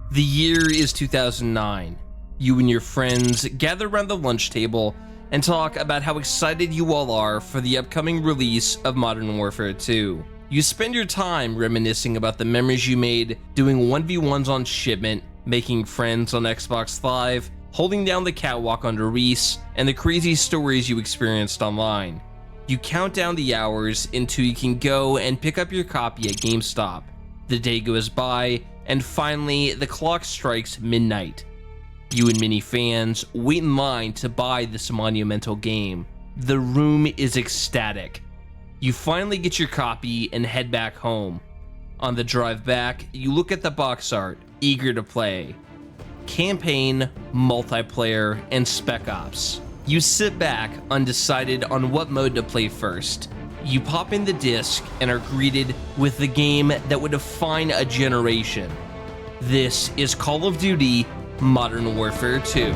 The year is 2009. You and your friends gather around the lunch table and talk about how excited you all are for the upcoming release of Modern Warfare 2. You spend your time reminiscing about the memories you made doing 1v1s on shipment, making friends on Xbox Live, holding down the catwalk under Reese, and the crazy stories you experienced online. You count down the hours until you can go and pick up your copy at GameStop. The day goes by, and finally, the clock strikes midnight. You and many fans wait in line to buy this monumental game. The room is ecstatic. You finally get your copy and head back home. On the drive back, you look at the box art, eager to play. Campaign, multiplayer, and Spec-Ops. You sit back, undecided on what mode to play first. You pop in the disc and are greeted with the game that would define a generation. This is Call of Duty Modern Warfare 2.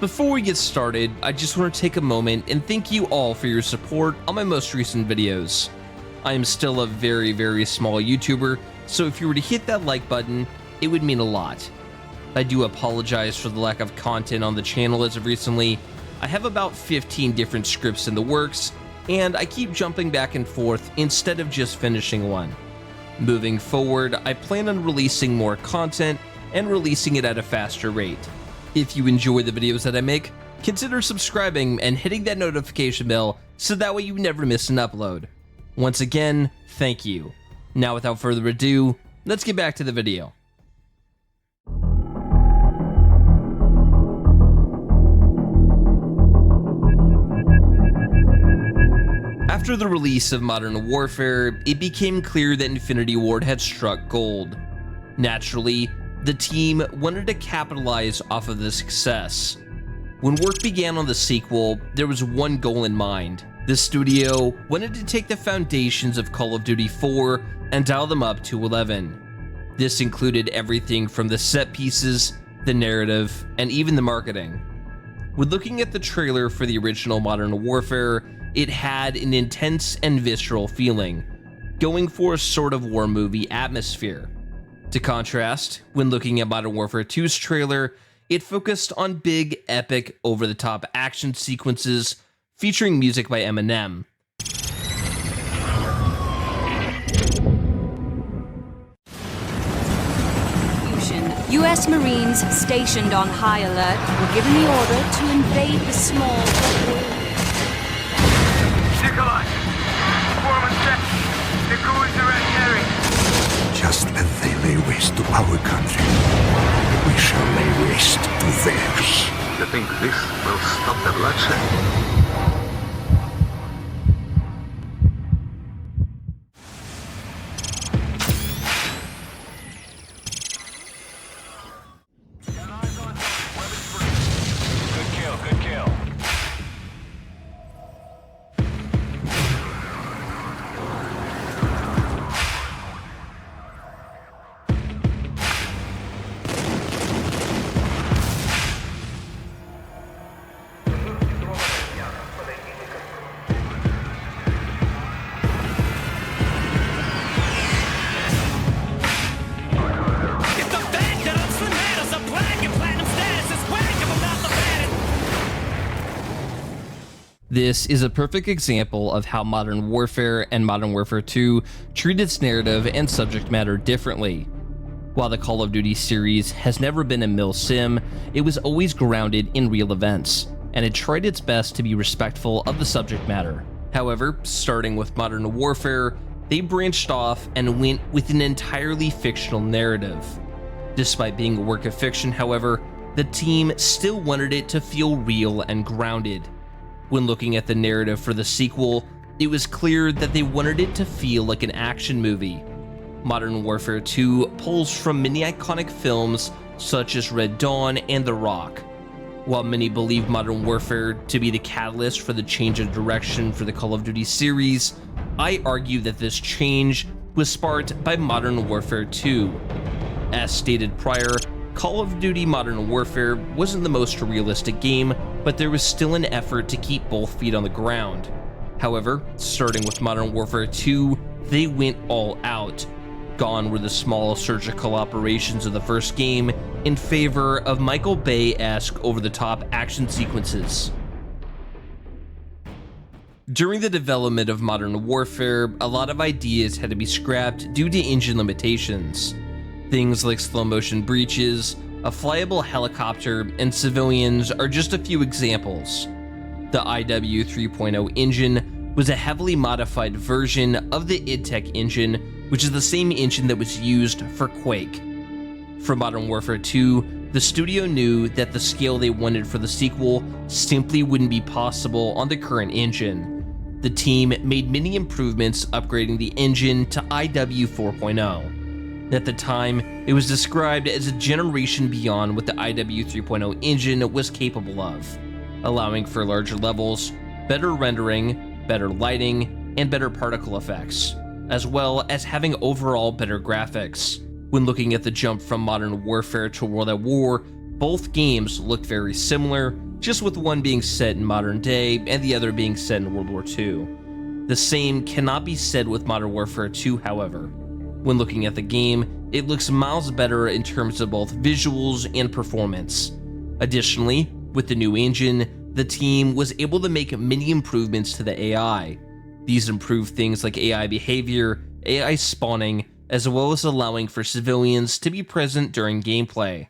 Before we get started, I just want to take a moment and thank you all for your support on my most recent videos. I am still a very small YouTuber, so if you were to hit that like button, it would mean a lot. I do apologize for the lack of content on the channel as of recently. I have about 15 different scripts in the works, and I keep jumping back and forth instead of just finishing one. Moving forward, I plan on releasing more content and releasing it at a faster rate. If you enjoy the videos that I make, consider subscribing and hitting that notification bell so that way you never miss an upload. Once again, thank you. Now without further ado, let's get back to the video. After the release of Modern Warfare, it became clear that Infinity Ward had struck gold. Naturally, the team wanted to capitalize off of the success. When work began on the sequel, there was one goal in mind. The studio wanted to take the foundations of Call of Duty 4 and dial them up to 11. This included everything from the set pieces, the narrative, and even the marketing. When looking at the trailer for the original Modern Warfare, it had an intense and visceral feeling, going for a sort of war movie atmosphere. To contrast, when looking at Modern Warfare 2's trailer, it focused on big, epic, over-the-top action sequences featuring music by Eminem. U.S. Marines stationed on high alert were given the order to invade the small... Nikolai! Foreman set! The crews are at Gary! Just as they lay waste to our country, we shall lay waste to theirs. You think this will stop the bloodshed? This is a perfect example of how Modern Warfare and Modern Warfare 2 treat its narrative and subject matter differently. While the Call of Duty series has never been a mil-sim, it was always grounded in real events, and it tried its best to be respectful of the subject matter. However, starting with Modern Warfare, they branched off and went with an entirely fictional narrative. Despite being a work of fiction, however, the team still wanted it to feel real and grounded. When looking at the narrative for the sequel, it was clear that they wanted it to feel like an action movie. Modern Warfare 2 pulls from many iconic films such as Red Dawn and The Rock. While many believe Modern Warfare to be the catalyst for the change of direction for the Call of Duty series, I argue that this change was sparked by Modern Warfare 2. As stated prior, Call of Duty Modern Warfare wasn't the most realistic game, but there was still an effort to keep both feet on the ground. However, starting with Modern Warfare 2, they went all out. Gone were the small surgical operations of the first game in favor of Michael Bay-esque over-the-top action sequences. During the development of Modern Warfare, a lot of ideas had to be scrapped due to engine limitations. Things like slow-motion breaches, a flyable helicopter, and civilians are just a few examples. The IW 3.0 engine was a heavily modified version of the idTech engine, which is the same engine that was used for Quake. For Modern Warfare 2, the studio knew that the scale they wanted for the sequel simply wouldn't be possible on the current engine. The team made many improvements upgrading the engine to IW 4.0. At the time, it was described as a generation beyond what the IW 3.0 engine was capable of, allowing for larger levels, better rendering, better lighting, and better particle effects, as well as having overall better graphics. When looking at the jump from Modern Warfare to World at War, both games look very similar, just with one being set in modern day and the other being set in World War II. The same cannot be said with Modern Warfare 2, however. When looking at the game, it looks miles better in terms of both visuals and performance. Additionally, with the new engine, the team was able to make many improvements to the AI. These improved things like AI behavior, AI spawning, as well as allowing for civilians to be present during gameplay.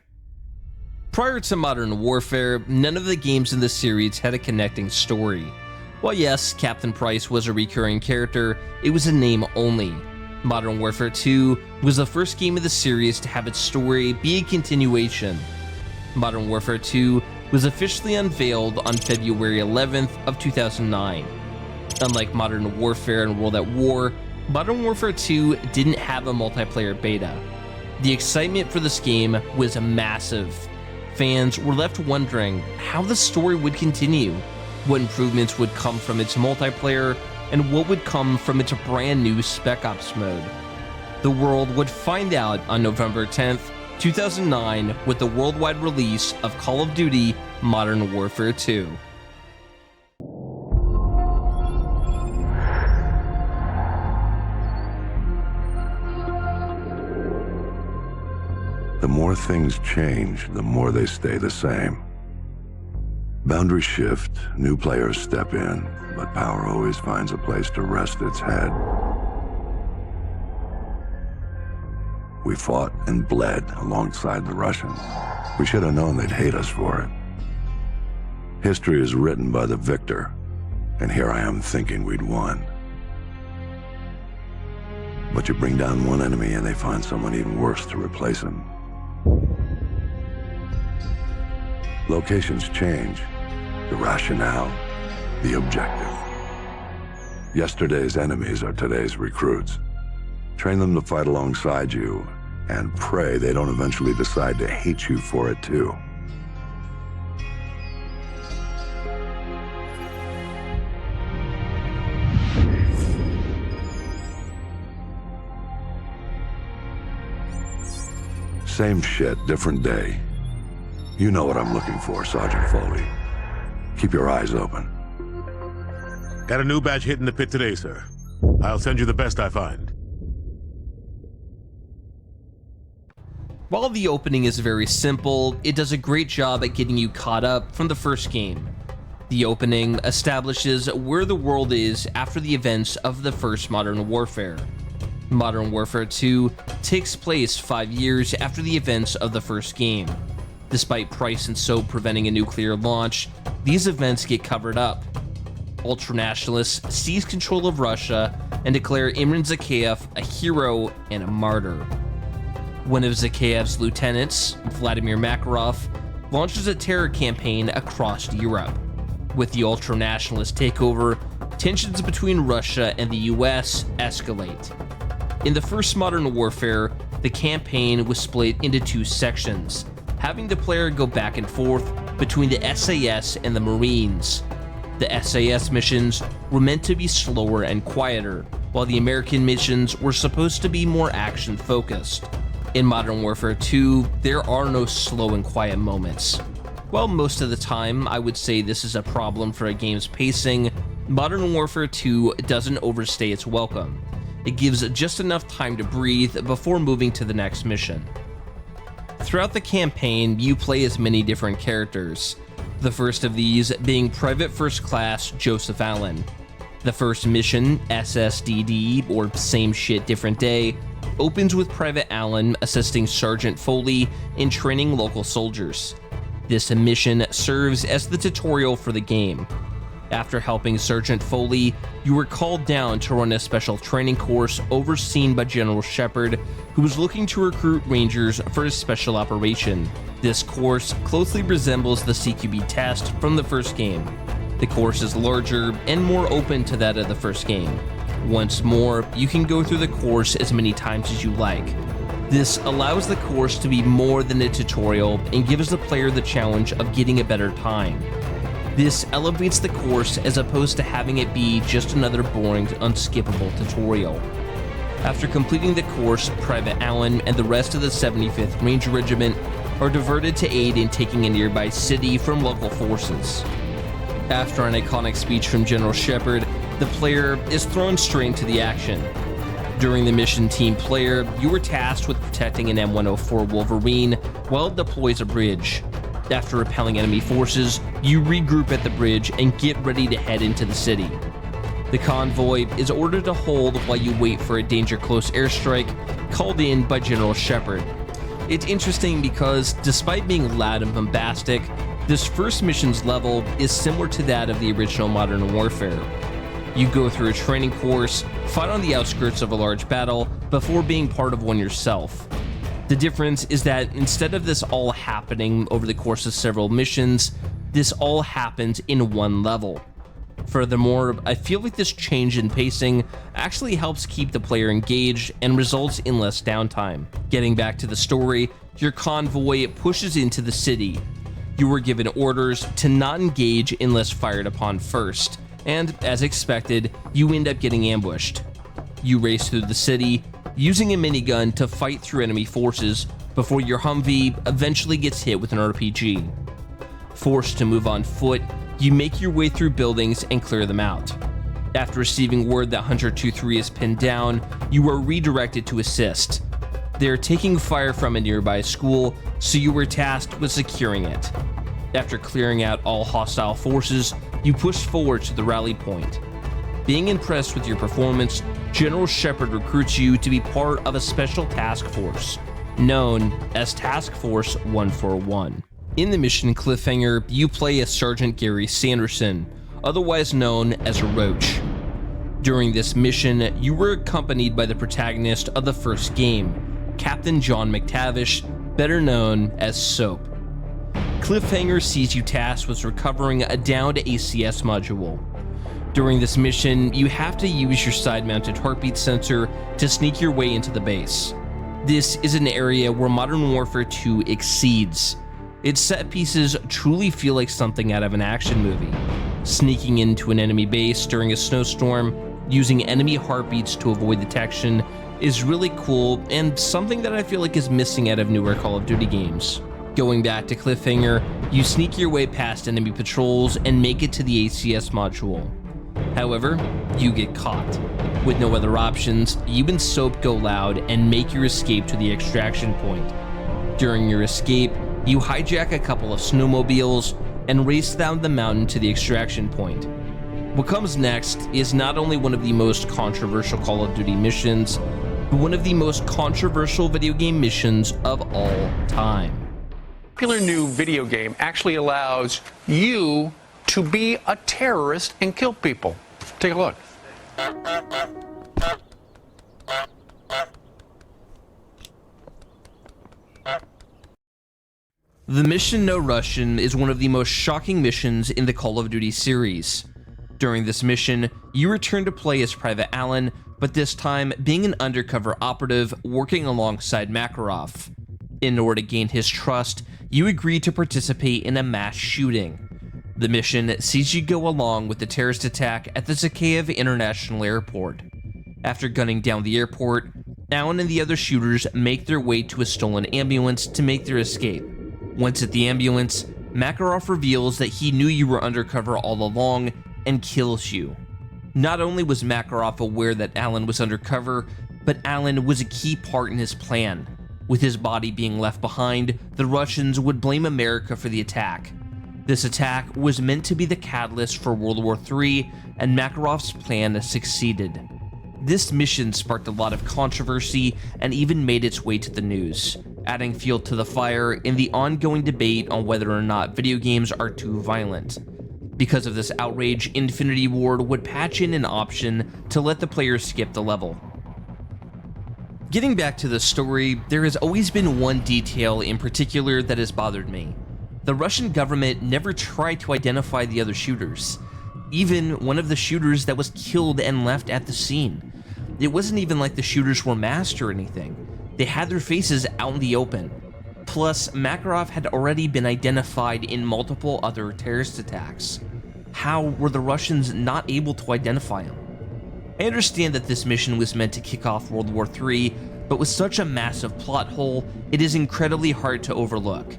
Prior to Modern Warfare, none of the games in the series had a connecting story. While yes, Captain Price was a recurring character, it was a name only. Modern Warfare 2 was the first game of the series to have its story be a continuation. Modern Warfare 2 was officially unveiled on February 11th of 2009. Unlike Modern Warfare and World at War, Modern Warfare 2 didn't have a multiplayer beta. The excitement for this game was massive. Fans were left wondering how the story would continue, what improvements would come from its multiplayer, and what would come from its brand new Spec-Ops mode. The world would find out on November 10th, 2009 with the worldwide release of Call of Duty Modern Warfare 2. The more things change, the more they stay the same. Boundaries shift, new players step in, but power always finds a place to rest its head. We fought and bled alongside the Russians. We should have known they'd hate us for it. History is written by the victor, and here I am thinking we'd won. But you bring down one enemy and they find someone even worse to replace him. Locations change, the rationale, the objective. Yesterday's enemies are today's recruits. Train them to fight alongside you, and pray they don't eventually decide to hate you for it too. Same shit, different day. You know what I'm looking for, Sergeant Foley. Keep your eyes open. Got a new batch hitting the pit today, sir. I'll send you the best I find. While the opening is very simple, it does a great job at getting you caught up from the first game. The opening establishes where the world is after the events of the first Modern Warfare. Modern Warfare 2 takes place 5 years after the events of the first game. Despite Price and Soap preventing a nuclear launch, these events get covered up. Ultranationalists seize control of Russia, and declare Imran Zakhaev a hero and a martyr. One of Zakhaev's lieutenants, Vladimir Makarov, launches a terror campaign across Europe. With the ultra-nationalist takeover, tensions between Russia and the US escalate. In the first Modern Warfare, the campaign was split into two sections, having the player go back and forth between the SAS and the Marines. The SAS missions were meant to be slower and quieter, while the American missions were supposed to be more action-focused. In Modern Warfare 2, there are no slow and quiet moments. While most of the time I would say this is a problem for a game's pacing, Modern Warfare 2 doesn't overstay its welcome. It gives just enough time to breathe before moving to the next mission. Throughout the campaign, you play as many different characters, the first of these being Private First Class Joseph Allen. The first mission, SSDD, or Same Shit Different Day, opens with Private Allen assisting Sergeant Foley in training local soldiers. This mission serves as the tutorial for the game. After helping Sergeant Foley, you were called down to run a special training course overseen by General Shepard, who was looking to recruit Rangers for his special operation. This course closely resembles the CQB test from the first game. The course is larger and more open to that of the first game. Once more, you can go through the course as many times as you like. This allows the course to be more than a tutorial and gives the player the challenge of getting a better time. This elevates the course as opposed to having it be just another boring, unskippable tutorial. After completing the course, Private Allen and the rest of the 75th Ranger Regiment are diverted to aid in taking a nearby city from local forces. After an iconic speech from General Shepard, the player is thrown straight into the action. During the mission Team Player, you were tasked with protecting an M104 Wolverine while it deploys a bridge. After repelling enemy forces, you regroup at the bridge and get ready to head into the city. The convoy is ordered to hold while you wait for a danger close airstrike called in by General Shepard. It's interesting because, despite being loud and bombastic, this first mission's level is similar to that of the original Modern Warfare. You go through a training course, fight on the outskirts of a large battle, before being part of one yourself. The difference is that instead of this all happening over the course of several missions, this all happens in one level. Furthermore, I feel like this change in pacing actually helps keep the player engaged and results in less downtime. Getting back to the story, your convoy pushes into the city. You were given orders to not engage unless fired upon first, and as expected, you end up getting ambushed. You race through the city, using a minigun to fight through enemy forces before your Humvee eventually gets hit with an RPG. Forced to move on foot, you make your way through buildings and clear them out. After receiving word that Hunter 2-3 is pinned down, you are redirected to assist. They are taking fire from a nearby school, so you were tasked with securing it. After clearing out all hostile forces, you push forward to the rally point. Being impressed with your performance, General Shepard recruits you to be part of a special task force, known as Task Force 141. In the mission Cliffhanger, you play as Sergeant Gary Sanderson, otherwise known as Roach. During this mission, you were accompanied by the protagonist of the first game, Captain John McTavish, better known as Soap. Cliffhanger sees you tasked with recovering a downed ACS module. During this mission, you have to use your side-mounted heartbeat sensor to sneak your way into the base. This is an area where Modern Warfare 2 exceeds. Its set pieces truly feel like something out of an action movie. Sneaking into an enemy base during a snowstorm, using enemy heartbeats to avoid detection, is really cool and something that I feel like is missing out of newer Call of Duty games. Going back to Cliffhanger, you sneak your way past enemy patrols and make it to the ACS module. However, you get caught. With no other options, you and Soap go loud and make your escape to the extraction point. During your escape, you hijack a couple of snowmobiles and race down the mountain to the extraction point. What comes next is not only one of the most controversial Call of Duty missions, but one of the most controversial video game missions of all time. A popular new video game actually allows you to be a terrorist and kill people. Take a look. The mission No Russian is one of the most shocking missions in the Call of Duty series. During this mission, you return to play as Private Allen, but this time being an undercover operative working alongside Makarov. In order to gain his trust, you agree to participate in a mass shooting. The mission sees you go along with the terrorist attack at the Zakhaev International Airport. After gunning down the airport, Allen and the other shooters make their way to a stolen ambulance to make their escape. Once at the ambulance, Makarov reveals that he knew you were undercover all along and kills you. Not only was Makarov aware that Allen was undercover, but Allen was a key part in his plan. With his body being left behind, the Russians would blame America for the attack. This attack was meant to be the catalyst for World War III, and Makarov's plan succeeded. This mission sparked a lot of controversy and even made its way to the news, adding fuel to the fire in the ongoing debate on whether or not video games are too violent. Because of this outrage, Infinity Ward would patch in an option to let the player skip the level. Getting back to the story, there has always been one detail in particular that has bothered me. The Russian government never tried to identify the other shooters, even one of the shooters that was killed and left at the scene. It wasn't even like the shooters were masked or anything. They had their faces out in the open. Plus, Makarov had already been identified in multiple other terrorist attacks. How were the Russians not able to identify him? I understand that this mission was meant to kick off World War III, but with such a massive plot hole, it is incredibly hard to overlook.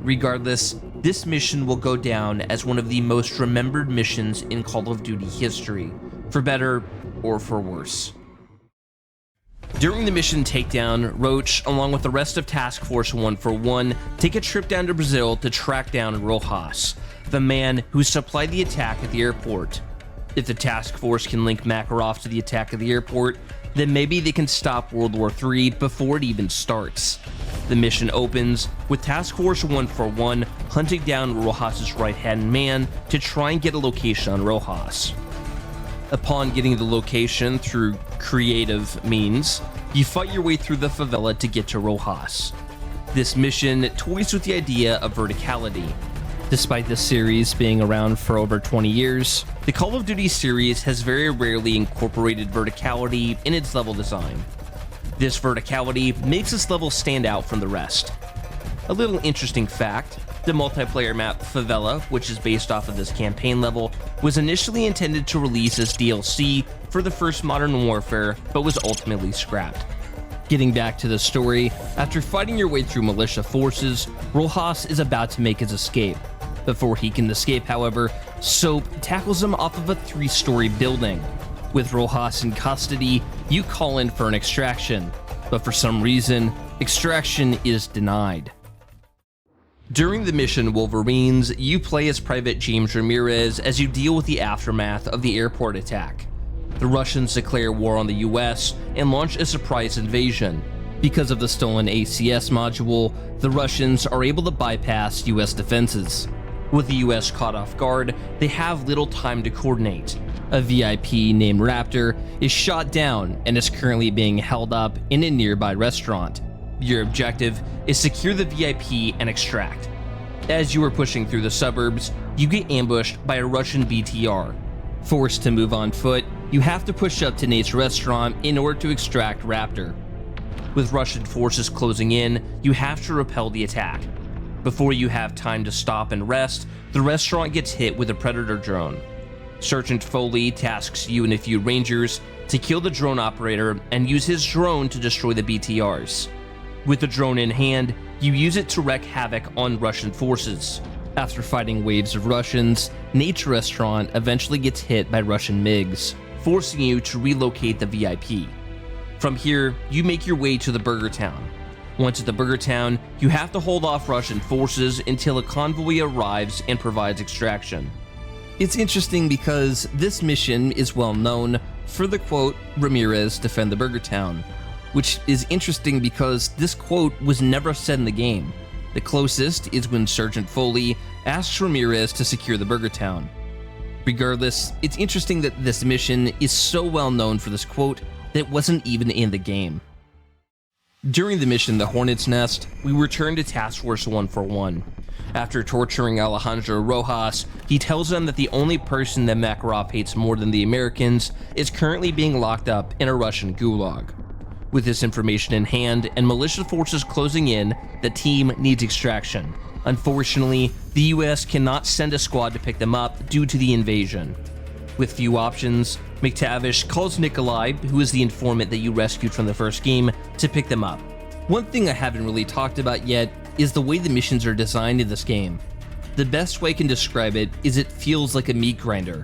Regardless, this mission will go down as one of the most remembered missions in Call of Duty history, for better or for worse. During the mission takedown, Roach, along with the rest of Task Force 141, take a trip down to Brazil to track down Rojas, the man who supplied the attack at the airport. If the task force can link Makarov to the attack at the airport, then maybe they can stop World War III before it even starts. The mission opens with Task Force 141 hunting down Rojas' right-hand man to try and get a location on Rojas. Upon getting the location through creative means, you fight your way through the favela to get to Rojas. This mission toys with the idea of verticality. Despite this series being around for over 20 years, the Call of Duty series has very rarely incorporated verticality in its level design. This verticality makes this level stand out from the rest. A little interesting fact, the multiplayer map Favela, which is based off of this campaign level, was initially intended to release as DLC for the first Modern Warfare, but was ultimately scrapped. Getting back to the story, after fighting your way through militia forces, Rojas is about to make his escape. Before he can escape, however, Soap tackles him off of a 3-story building. With Rojas in custody, you call in for an extraction, but for some reason, extraction is denied. During the mission Wolverines, you play as Private James Ramirez as you deal with the aftermath of the airport attack. The Russians declare war on the US and launch a surprise invasion. Because of the stolen ACS module, the Russians are able to bypass US defenses. With the US caught off guard, they have little time to coordinate. A VIP named Raptor is shot down and is currently being held up in a nearby restaurant. Your objective is secure the VIP and extract. As you are pushing through the suburbs, you get ambushed by a Russian BTR. Forced to move on foot, you have to push up to Nate's restaurant in order to extract Raptor. With Russian forces closing in, you have to repel the attack. Before you have time to stop and rest, the restaurant gets hit with a Predator drone. Sergeant Foley tasks you and a few Rangers to kill the drone operator and use his drone to destroy the BTRs. With the drone in hand, you use it to wreak havoc on Russian forces. After fighting waves of Russians, Nate's restaurant eventually gets hit by Russian MiGs, forcing you to relocate the VIP. From here, you make your way to the Burger Town. Once at the Burger Town, you have to hold off Russian forces until a convoy arrives and provides extraction. It's interesting because this mission is well known for the quote, "Ramirez, defend the Burger Town," which is interesting because this quote was never said in the game. The closest is when Sergeant Foley asks Ramirez to secure the Burger Town. Regardless, it's interesting that this mission is so well known for this quote that it wasn't even in the game. During the mission The Hornet's Nest, we return to Task Force 141. After torturing Alejandro Rojas, he tells them that the only person that Makarov hates more than the Americans is currently being locked up in a Russian gulag. With this information in hand and militia forces closing in, the team needs extraction. Unfortunately, the US cannot send a squad to pick them up due to the invasion. With few options, McTavish calls Nikolai, who is the informant that you rescued from the first game, to pick them up. One thing I haven't really talked about yet is the way the missions are designed in this game. The best way I can describe it is it feels like a meat grinder.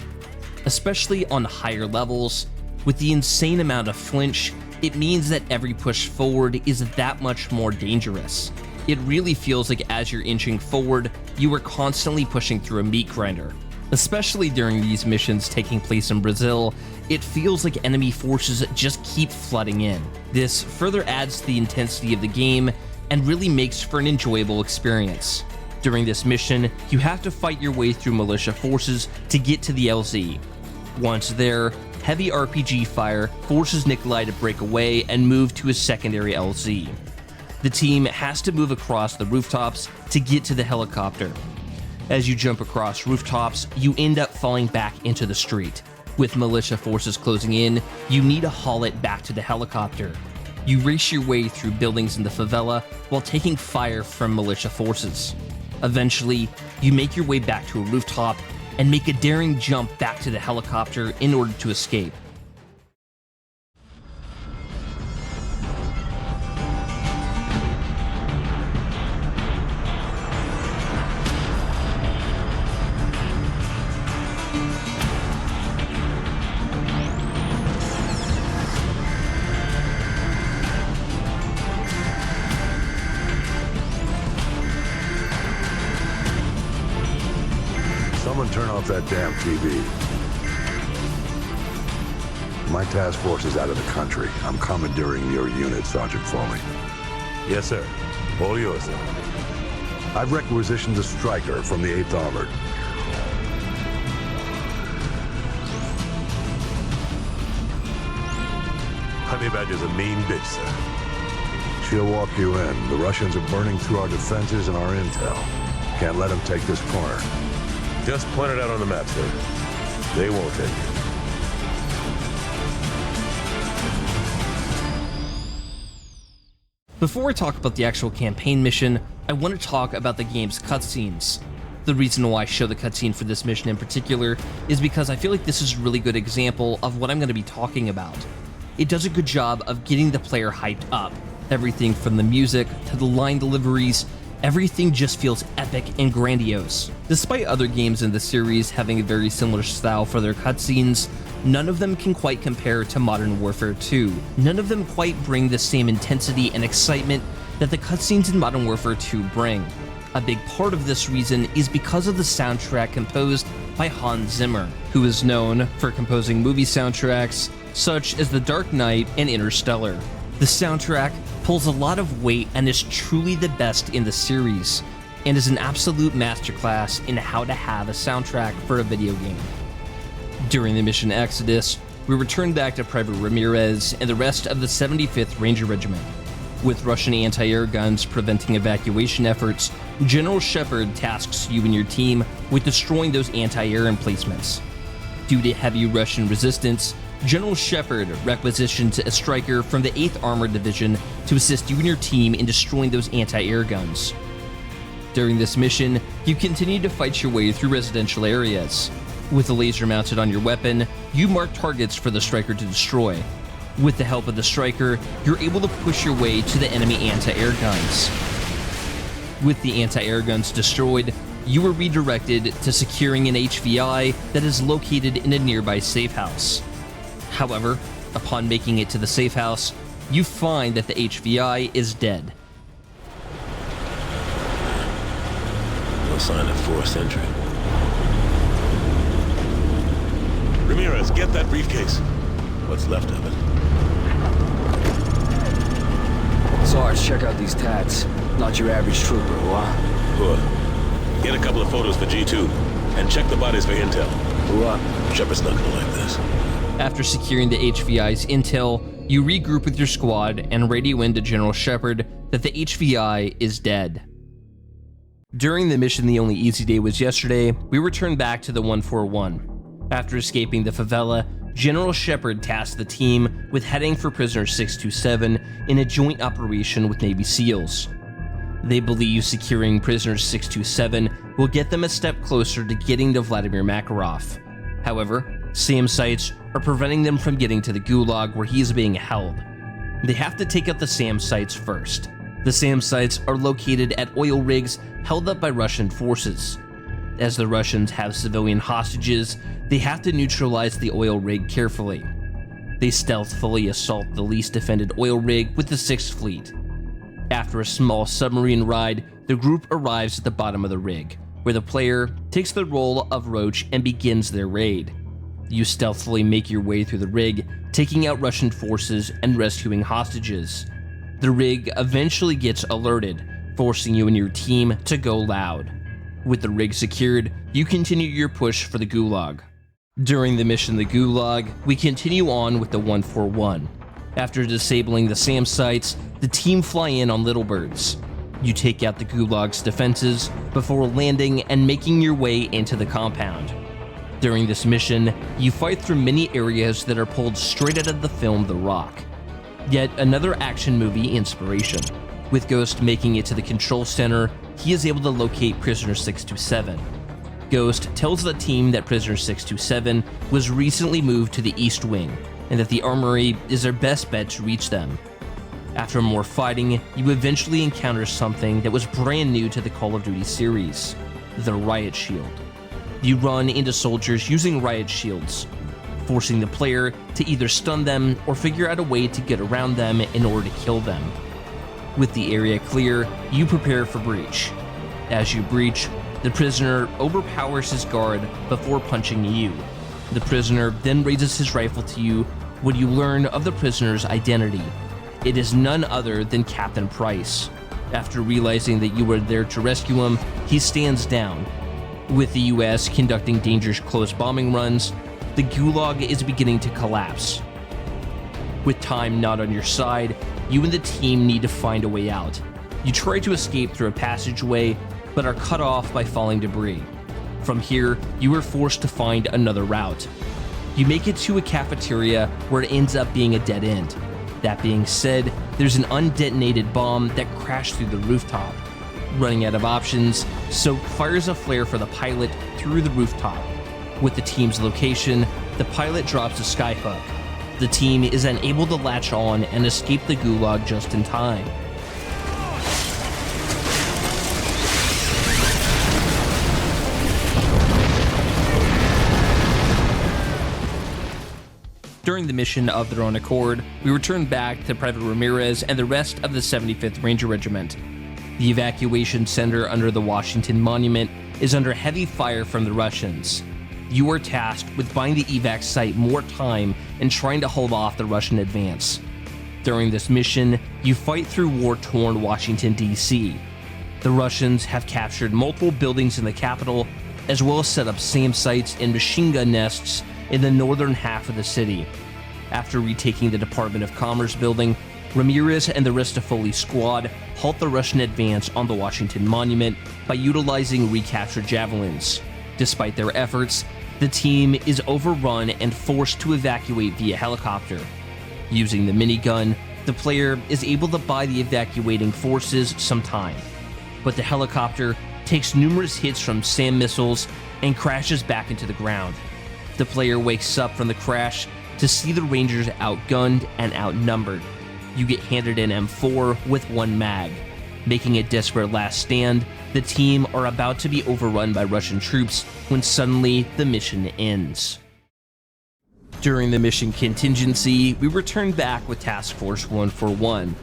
Especially on higher levels, with the insane amount of flinch, it means that every push forward is that much more dangerous. It really feels like as you're inching forward, you are constantly pushing through a meat grinder. Especially during these missions taking place in Brazil, it feels like enemy forces just keep flooding in. This further adds to the intensity of the game and really makes for an enjoyable experience. During this mission, you have to fight your way through militia forces to get to the LZ. Once there, heavy RPG fire forces Nikolai to break away and move to a secondary LZ. The team has to move across the rooftops to get to the helicopter. As you jump across rooftops, you end up falling back into the street. With militia forces closing in, you need to haul it back to the helicopter. You race your way through buildings in the favela while taking fire from militia forces. Eventually, you make your way back to a rooftop and make a daring jump back to the helicopter in order to escape. Someone turn off that damn TV. My task force is out of the country. I'm commandeering your unit, Sergeant Foley. Yes, sir. All yours, sir. I've requisitioned a striker from the 8th Armored. Honey Badger's a mean bitch, sir. She'll walk you in. The Russians are burning through our defenses and our intel. Can't let them take this corner. Just point it out on the map, sir. They won't take it. Before I talk about the actual campaign mission, I want to talk about the game's cutscenes. The reason why I show the cutscene for this mission in particular is because I feel like this is a really good example of what I'm going to be talking about. It does a good job of getting the player hyped up. Everything from the music to the line deliveries, everything just feels epic and grandiose. Despite other games in the series having a very similar style for their cutscenes, none of them can quite compare to Modern Warfare 2. None of them quite bring the same intensity and excitement that the cutscenes in Modern Warfare 2 bring. A big part of this reason is because of the soundtrack composed by Hans Zimmer, who is known for composing movie soundtracks such as The Dark Knight and Interstellar. The soundtrack pulls a lot of weight and is truly the best in the series, and is an absolute masterclass in how to have a soundtrack for a video game. During the mission Exodus, we return back to Private Ramirez and the rest of the 75th Ranger Regiment. With Russian anti-air guns preventing evacuation efforts, General Shepard tasks you and your team with destroying those anti-air emplacements. Due to heavy Russian resistance, General Shepard requisitioned a striker from the 8th Armored Division to assist you and your team in destroying those anti-air guns. During this mission, you continue to fight your way through residential areas. With a laser mounted on your weapon, you mark targets for the striker to destroy. With the help of the striker, you're able to push your way to the enemy anti-air guns. With the anti-air guns destroyed, you are redirected to securing an HVI that is located in a nearby safe house. However, upon making it to the safe house, you find that the HVI is dead. No sign of forced entry. Ramirez, get that briefcase. What's left of it. Sarge, check out these tats. Not your average trooper, huh? Good. Get a couple of photos for G2, and check the bodies for intel. What? Shepard's not gonna like this. After securing the HVI's intel, You regroup with your squad and radio in to General Shepard that the HVI is dead. During the mission The Only Easy Day Was Yesterday, we returned back to the 141. After escaping the favela, General Shepard tasked the team with heading for Prisoner 627 in a joint operation with Navy SEALs. They believe securing Prisoner 627 will get them a step closer to getting to Vladimir Makarov. However, SAM sites are preventing them from getting to the Gulag where he is being held. They have to take out the SAM sites first. The SAM sites are located at oil rigs held up by Russian forces. As the Russians have civilian hostages, they have to neutralize the oil rig carefully. They stealthily assault the least defended oil rig with the 6th Fleet. After a small submarine ride, the group arrives at the bottom of the rig, where the player takes the role of Roach and begins their raid. You stealthily make your way through the rig, taking out Russian forces and rescuing hostages. The rig eventually gets alerted, forcing you and your team to go loud. With the rig secured, you continue your push for the Gulag. During the mission The Gulag, we continue on with the 141. After disabling the SAM sites, the team fly in on Little Birds. You take out the Gulag's defenses before landing and making your way into the compound. During this mission, you fight through many areas that are pulled straight out of the film The Rock. Yet another action movie inspiration. With Ghost making it to the control center, he is able to locate Prisoner 627. Ghost tells the team that Prisoner 627 was recently moved to the East Wing, and that the armory is their best bet to reach them. After more fighting, you eventually encounter something that was brand new to the Call of Duty series, the Riot Shield. You run into soldiers using riot shields, forcing the player to either stun them or figure out a way to get around them in order to kill them. With the area clear, you prepare for breach. As you breach, the prisoner overpowers his guard before punching you. The prisoner then raises his rifle to you when you learn of the prisoner's identity. It is none other than Captain Price. After realizing that you were there to rescue him, he stands down. With the US conducting dangerous close bombing runs, the Gulag is beginning to collapse. With time not on your side, you and the team need to find a way out. You try to escape through a passageway, but are cut off by falling debris. From here, you are forced to find another route. You make it to a cafeteria where it ends up being a dead end. That being said, there's an undetonated bomb that crashed through the rooftop. Running out of options, Soap fires a flare for the pilot through the rooftop. With the team's location, the pilot drops a skyhook. The team is then able to latch on and escape the Gulag just in time. During the mission of their own accord, we return back to Private Ramirez and the rest of the 75th Ranger Regiment. The evacuation center under the Washington Monument is under heavy fire from the Russians. You are tasked with buying the evac site more time and trying to hold off the Russian advance. During this mission, you fight through war-torn Washington, D.C. The Russians have captured multiple buildings in the capital, as well as set up SAM sites and machine gun nests in the northern half of the city. After retaking the Department of Commerce building, Ramirez and the rest of Foley's squad halt the Russian advance on the Washington Monument by utilizing recaptured javelins. Despite their efforts, the team is overrun and forced to evacuate via helicopter. Using the minigun, the player is able to buy the evacuating forces some time. But the helicopter takes numerous hits from SAM missiles and crashes back into the ground. The player wakes up from the crash to see the Rangers outgunned and outnumbered. You get handed an M4 with one mag. Making a desperate last stand, the team are about to be overrun by Russian troops when suddenly the mission ends. During the mission contingency, we return back with Task Force 141.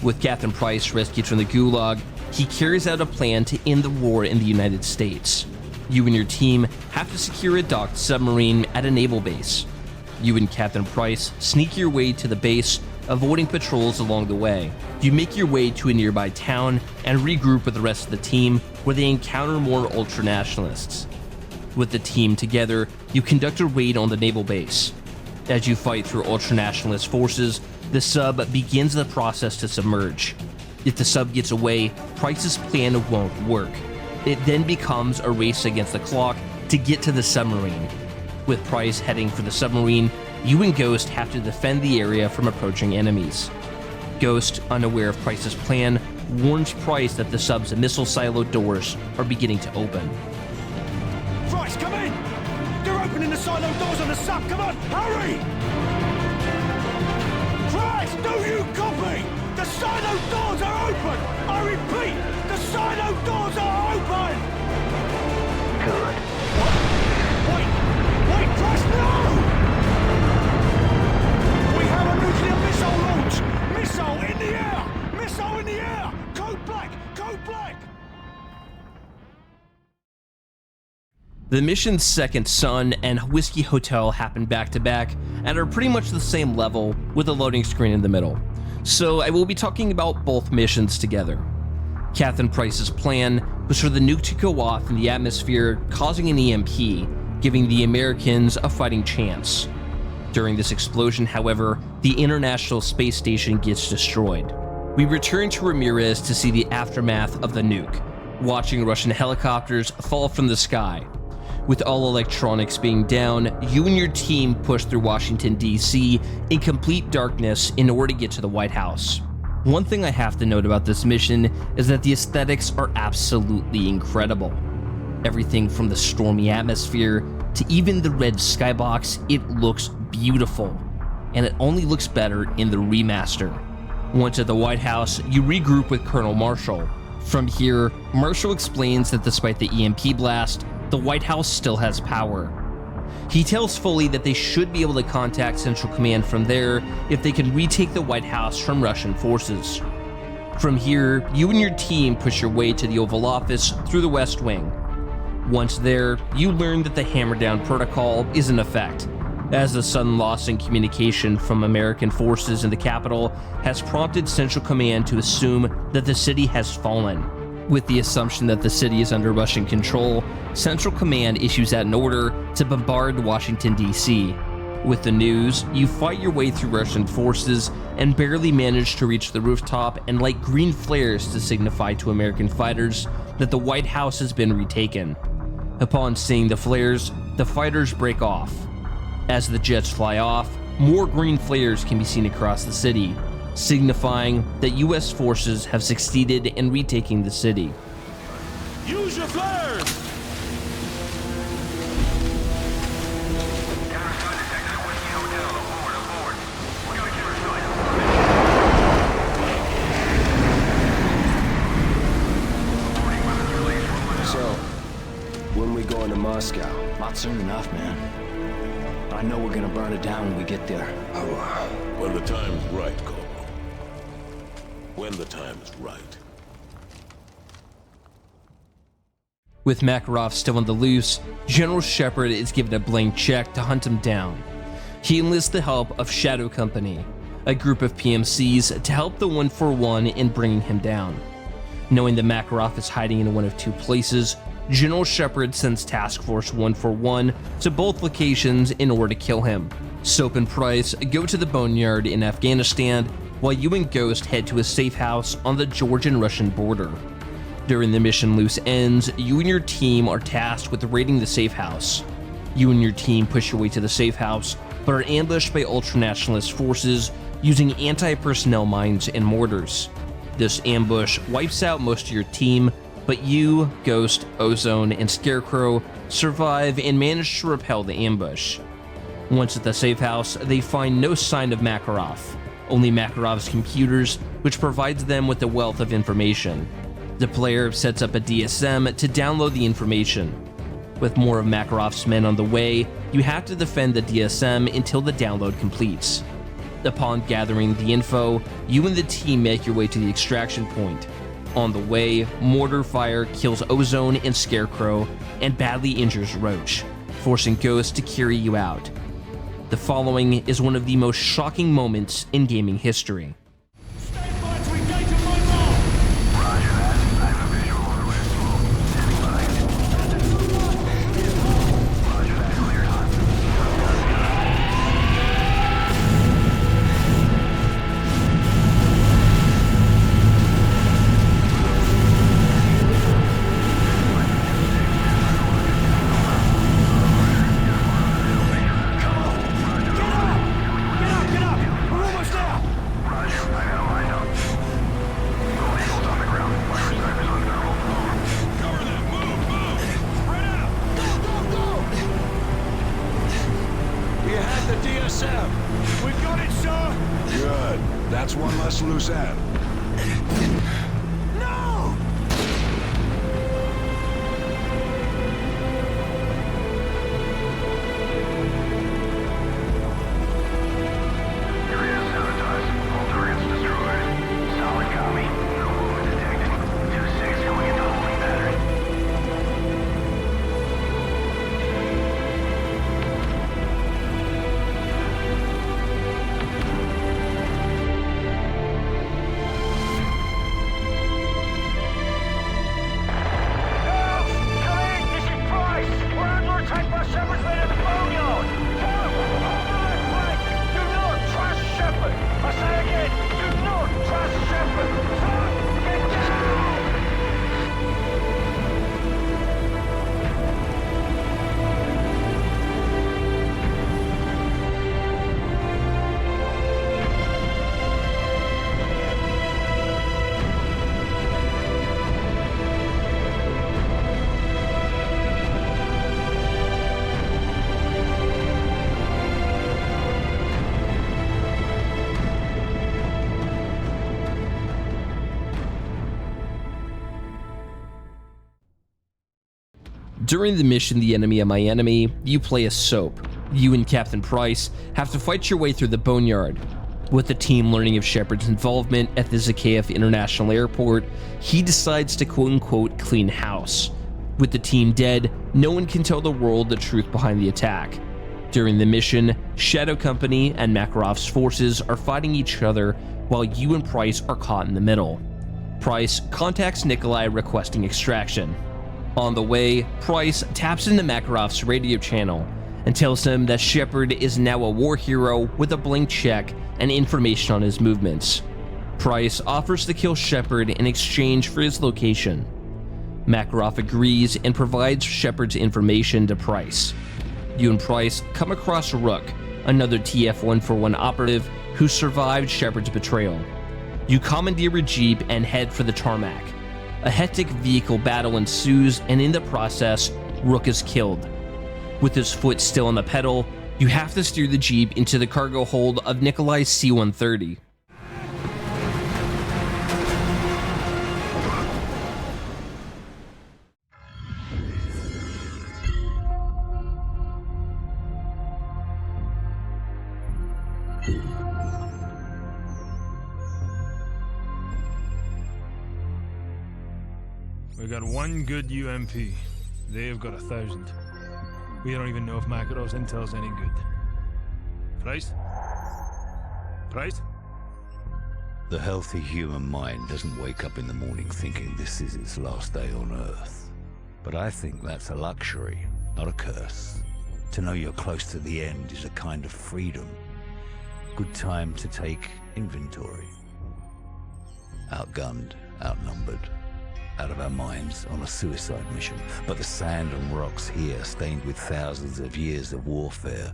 With Captain Price rescued from the Gulag, he carries out a plan to end the war in the United States. You and your team have to secure a docked submarine at a naval base. You and Captain Price sneak your way to the base, avoiding patrols along the way. You make your way to a nearby town and regroup with the rest of the team, where they encounter more ultranationalists. With the team together, you conduct a raid on the naval base. As you fight through ultranationalist forces, the sub begins the process to submerge. If the sub gets away, Price's plan won't work. It then becomes a race against the clock to get to the submarine. With Price heading for the submarine, you and Ghost have to defend the area from approaching enemies. Ghost, unaware of Price's plan, warns Price that the sub's missile silo doors are beginning to open. Price, come in! They're opening the silo doors on the sub, come on, hurry! Price, do you copy? The silo doors are open! I repeat, the silo doors are open! Good. Wait, Price, no! We have a nuclear missile launch! Missile in the air! Missile in the air! Code black! Code black! The mission's second Sun and Whiskey Hotel happen back to back and are pretty much the same level with a loading screen in the middle. So I will be talking about both missions together. Captain Price's plan was for the nuke to go off in the atmosphere, causing an EMP, giving the Americans a fighting chance. During this explosion, however, the International Space Station gets destroyed. We return to Ramirez to see the aftermath of the nuke, watching Russian helicopters fall from the sky. With all electronics being down, you and your team push through Washington, D.C. in complete darkness in order to get to the White House. One thing I have to note about this mission is that the aesthetics are absolutely incredible. Everything from the stormy atmosphere to even the red skybox, it looks beautiful. And it only looks better in the remaster. Once at the White House, you regroup with Colonel Marshall. From here, Marshall explains that despite the EMP blast, the White House still has power. He tells Foley that they should be able to contact Central Command from there if they can retake the White House from Russian forces. From here, you and your team push your way to the Oval Office through the West Wing. Once there, you learn that the Hammer Down Protocol is in effect, as the sudden loss in communication from American forces in the capital has prompted Central Command to assume that the city has fallen. With the assumption that the city is under Russian control, Central Command issues out an order to bombard Washington, D.C. With the news, you fight your way through Russian forces and barely manage to reach the rooftop and light green flares to signify to American fighters that the White House has been retaken. Upon seeing the flares, the fighters break off. As the jets fly off, more green flares can be seen across the city, signifying that U.S. forces have succeeded in retaking the city. Use your flares! Counter-Sun detected at Whiskey Hotel. Aboard. We gotta get her So, when we going to Moscow? Not soon enough, man. But I know we're gonna burn it down when we get there. When the time's right, Corporal. When the time is right. With Makarov still on the loose, General Shepard is given a blank check to hunt him down. He enlists the help of Shadow Company, a group of PMCs, to help the 141 in bringing him down. Knowing that Makarov is hiding in one of two places, General Shepard sends Task Force 141 to both locations in order to kill him. Soap and Price go to the Boneyard in Afghanistan, while you and Ghost head to a safe house on the Georgian-Russian border. During the mission Loose Ends, you and your team are tasked with raiding the safe house. You and your team push your way to the safe house, but are ambushed by ultranationalist forces using anti-personnel mines and mortars. This ambush wipes out most of your team, but you, Ghost, Ozone, and Scarecrow survive and manage to repel the ambush. Once at the safe house, they find no sign of Makarov, only Makarov's computers, which provides them with a wealth of information. The player sets up a DSM to download the information. With more of Makarov's men on the way, you have to defend the DSM until the download completes. Upon gathering the info, you and the team make your way to the extraction point. On the way, mortar fire kills Ozone and Scarecrow and badly injures Roach, forcing Ghost to carry you out. The following is one of the most shocking moments in gaming history. Stand by to engage on my mark! Roger that. I have a visual on the red smoke. Standing by. Roger that. Cleared on. was that? No! Area sabotaged. All targets destroyed. Solid copy. No movement detected. 2-6 going into holding pattern. During the mission The Enemy of My Enemy, you play as Soap. You and Captain Price have to fight your way through the Boneyard. With the team learning of Shepard's involvement at the Zakhaev International Airport, he decides to quote-unquote clean house. With the team dead, no one can tell the world the truth behind the attack. During the mission, Shadow Company and Makarov's forces are fighting each other while you and Price are caught in the middle. Price contacts Nikolai requesting extraction. On the way, Price taps into Makarov's radio channel and tells him that Shepard is now a war hero with a blank check and information on his movements. Price offers to kill Shepard in exchange for his location. Makarov agrees and provides Shepard's information to Price. You and Price come across Rook, another TF-141 operative who survived Shepard's betrayal. You commandeer a jeep and head for the tarmac. A hectic vehicle battle ensues, and in the process, Rook is killed. With his foot still on the pedal, you have to steer the jeep into the cargo hold of Nikolai's C-130. We got one good UMP. They've got 1,000. We don't even know if Makarov's intel's any good. Price? Price? The healthy human mind doesn't wake up in the morning thinking this is its last day on Earth. But I think that's a luxury, not a curse. To know you're close to the end is a kind of freedom. Good time to take inventory. Outgunned, outnumbered, out of our minds on a suicide mission. But the sand and rocks here, stained with thousands of years of warfare,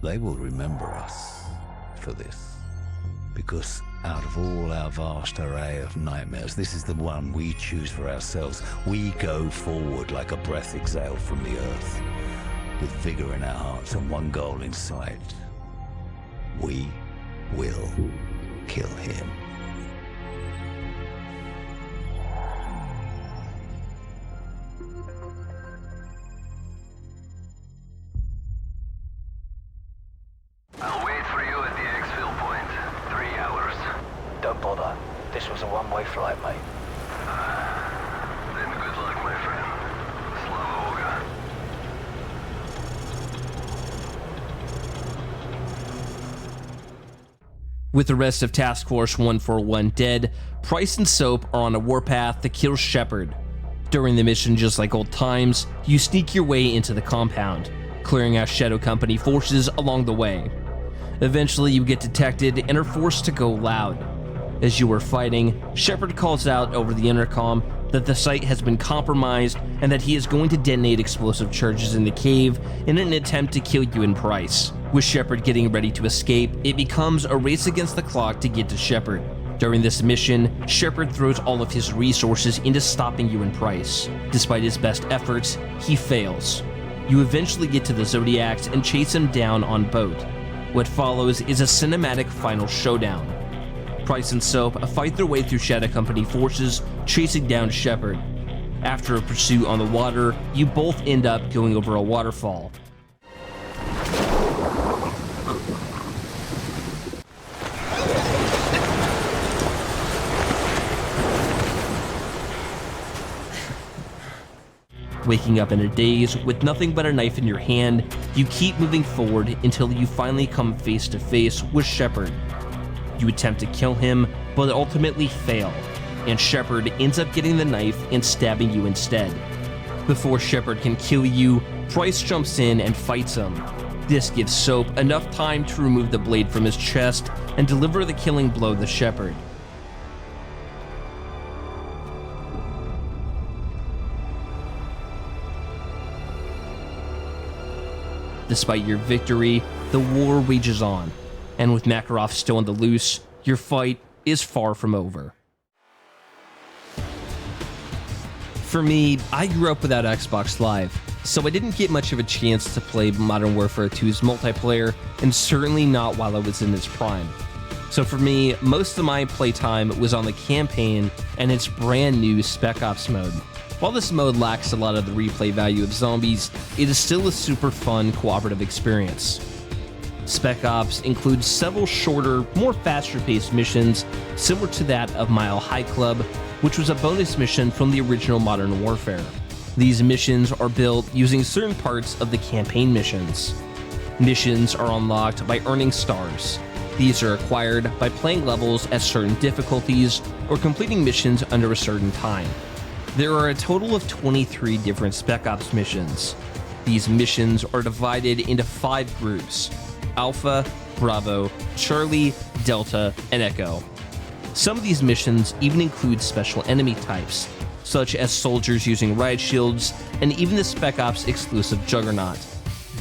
they will remember us for this. Because out of all our vast array of nightmares, this is the one we choose for ourselves. We go forward like a breath exhaled from the earth, with vigor in our hearts and one goal in sight. We will kill him. I'll wait for you at the exfil point. 3 hours. Don't bother. This was a one-way flight, mate. Then good luck, my friend. Slava With the rest of Task Force 141 dead, Price and Soap are on a warpath to kill Shepard. During the mission, just like old times, you sneak your way into the compound, clearing out Shadow Company forces along the way. Eventually, you get detected and are forced to go loud. As you are fighting, Shepard calls out over the intercom that the site has been compromised and that he is going to detonate explosive charges in the cave in an attempt to kill you and Price. With Shepard getting ready to escape, it becomes a race against the clock to get to Shepard. During this mission, Shepard throws all of his resources into stopping you and Price. Despite his best efforts, he fails. You eventually get to the Zodiacs and chase him down on boat. What follows is a cinematic final showdown. Price and Soap fight their way through Shadow Company forces chasing down Shepard. After a pursuit on the water, you both end up going over a waterfall. Waking up in a daze with nothing but a knife in your hand, you keep moving forward until you finally come face to face with Shepard. You attempt to kill him, but ultimately fail, and Shepard ends up getting the knife and stabbing you instead. Before Shepard can kill you, Price jumps in and fights him. This gives Soap enough time to remove the blade from his chest and deliver the killing blow to Shepard. Despite your victory, the war rages on, and with Makarov still on the loose, your fight is far from over. For me, I grew up without Xbox Live, so I didn't get much of a chance to play Modern Warfare 2's multiplayer, and certainly not while I was in its prime. So for me, most of my playtime was on the campaign and its brand new Spec-Ops mode. While this mode lacks a lot of the replay value of zombies, it is still a super fun cooperative experience. Spec-Ops includes several shorter, more faster-paced missions similar to that of Mile High Club, which was a bonus mission from the original Modern Warfare. These missions are built using certain parts of the campaign missions. Missions are unlocked by earning stars. These are acquired by playing levels at certain difficulties or completing missions under a certain time. There are a total of 23 different Spec-Ops missions. These missions are divided into 5 groups: Alpha, Bravo, Charlie, Delta, and Echo. Some of these missions even include special enemy types, such as soldiers using riot shields, and even the Spec-Ops exclusive Juggernaut.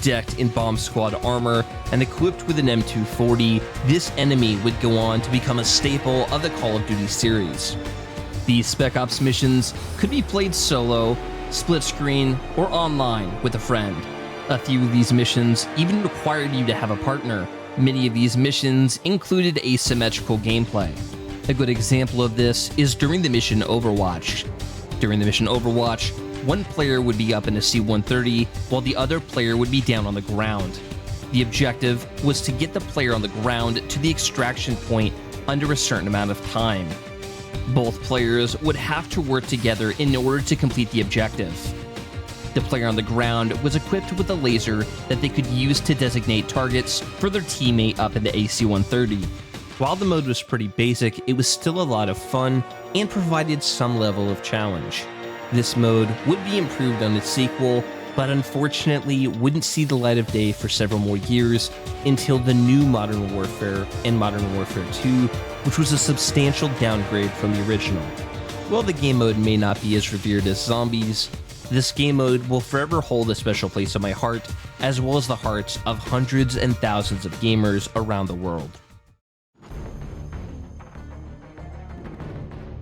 Decked in bomb squad armor and equipped with an M240, this enemy would go on to become a staple of the Call of Duty series. These Spec-Ops missions could be played solo, split screen, or online with a friend. A few of these missions even required you to have a partner. Many of these missions included asymmetrical gameplay. A good example of this is during the mission Overwatch. During the mission Overwatch, one player would be up in a C-130 while the other player would be down on the ground. The objective was to get the player on the ground to the extraction point under a certain amount of time. Both players would have to work together in order to complete the objective. The player on the ground was equipped with a laser that they could use to designate targets for their teammate up in the AC-130. While the mode was pretty basic, it was still a lot of fun and provided some level of challenge. This mode would be improved on its sequel, but unfortunately wouldn't see the light of day for several more years until the new Modern Warfare and Modern Warfare 2, which was a substantial downgrade from the original. While the game mode may not be as revered as zombies, this game mode will forever hold a special place in my heart, as well as the hearts of hundreds and thousands of gamers around the world.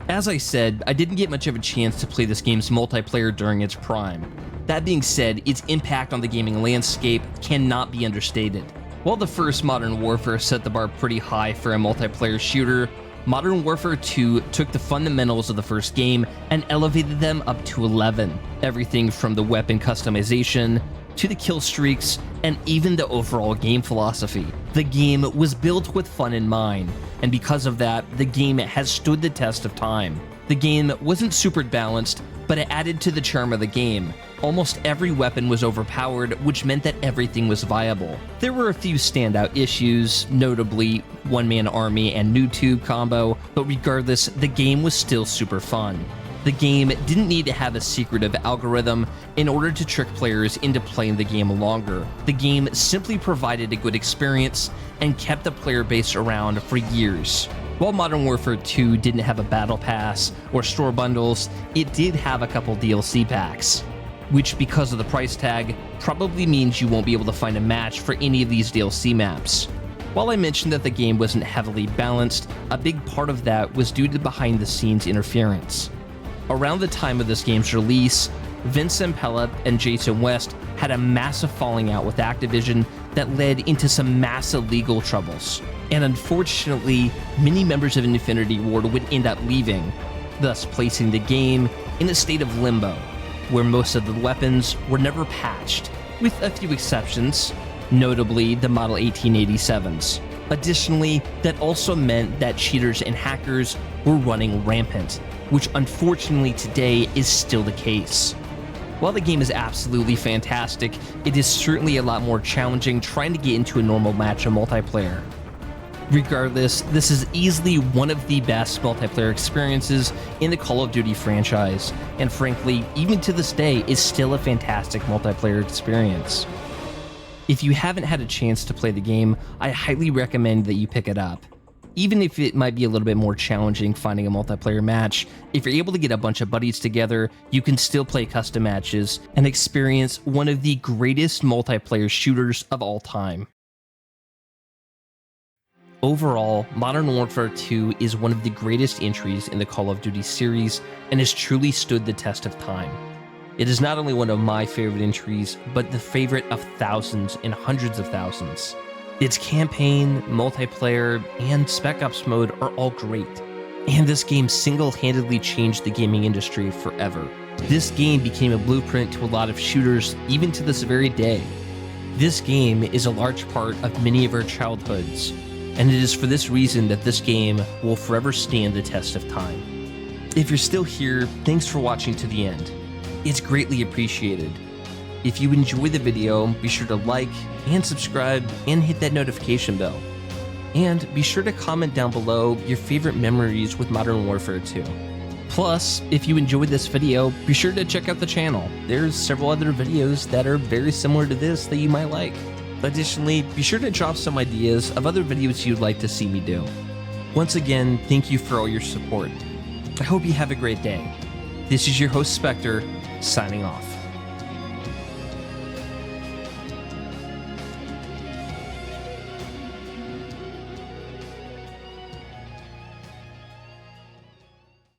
As I said, I didn't get much of a chance to play this game's multiplayer during its prime. That being said, its impact on the gaming landscape cannot be understated. While the first Modern Warfare set the bar pretty high for a multiplayer shooter, Modern Warfare 2 took the fundamentals of the first game and elevated them up to 11. Everything from the weapon customization, to the kill streaks, and even the overall game philosophy. The game was built with fun in mind, and because of that, the game has stood the test of time. The game wasn't super balanced, but it added to the charm of the game. Almost every weapon was overpowered, which meant that everything was viable. There were a few standout issues, notably one-man army and noob tube combo, but regardless, the game was still super fun. The game didn't need to have a secretive algorithm in order to trick players into playing the game longer. The game simply provided a good experience and kept the player base around for years. While Modern Warfare 2 didn't have a battle pass or store bundles, it did have a couple DLC packs, which, because of the price tag, probably means you won't be able to find a match for any of these DLC maps. While I mentioned that the game wasn't heavily balanced, a big part of that was due to behind-the-scenes interference. Around the time of this game's release, Vince Zampella and Jason West had a massive falling out with Activision that led into some massive legal troubles. and unfortunately, many members of Infinity Ward would end up leaving, thus placing the game in a state of limbo, where most of the weapons were never patched, with a few exceptions, notably the Model 1887s. Additionally, that also meant that cheaters and hackers were running rampant, which unfortunately today is still the case. While the game is absolutely fantastic, it is certainly a lot more challenging trying to get into a normal match of multiplayer. Regardless, this is easily one of the best multiplayer experiences in the Call of Duty franchise, and frankly, even to this day, is still a fantastic multiplayer experience. If you haven't had a chance to play the game, I highly recommend that you pick it up. Even if it might be a little bit more challenging finding a multiplayer match, if you're able to get a bunch of buddies together, you can still play custom matches and experience one of the greatest multiplayer shooters of all time. Overall, Modern Warfare 2 is one of the greatest entries in the Call of Duty series and has truly stood the test of time. It is not only one of my favorite entries, but the favorite of thousands and hundreds of thousands. Its campaign, multiplayer, and Spec-Ops mode are all great, and this game single-handedly changed the gaming industry forever. This game became a blueprint to a lot of shooters, even to this very day. This game is a large part of many of our childhoods, and it is for this reason that this game will forever stand the test of time. If you're still here, thanks for watching to the end. It's greatly appreciated. If you enjoy the video, be sure to like and subscribe and hit that notification bell. And be sure to comment down below your favorite memories with Modern Warfare 2. Plus, if you enjoyed this video, be sure to check out the channel. There's several other videos that are very similar to this that you might like. Additionally, be sure to drop some ideas of other videos you'd like to see me do. Once again, thank you for all your support. I hope you have a great day. This is your host Spectre, signing off.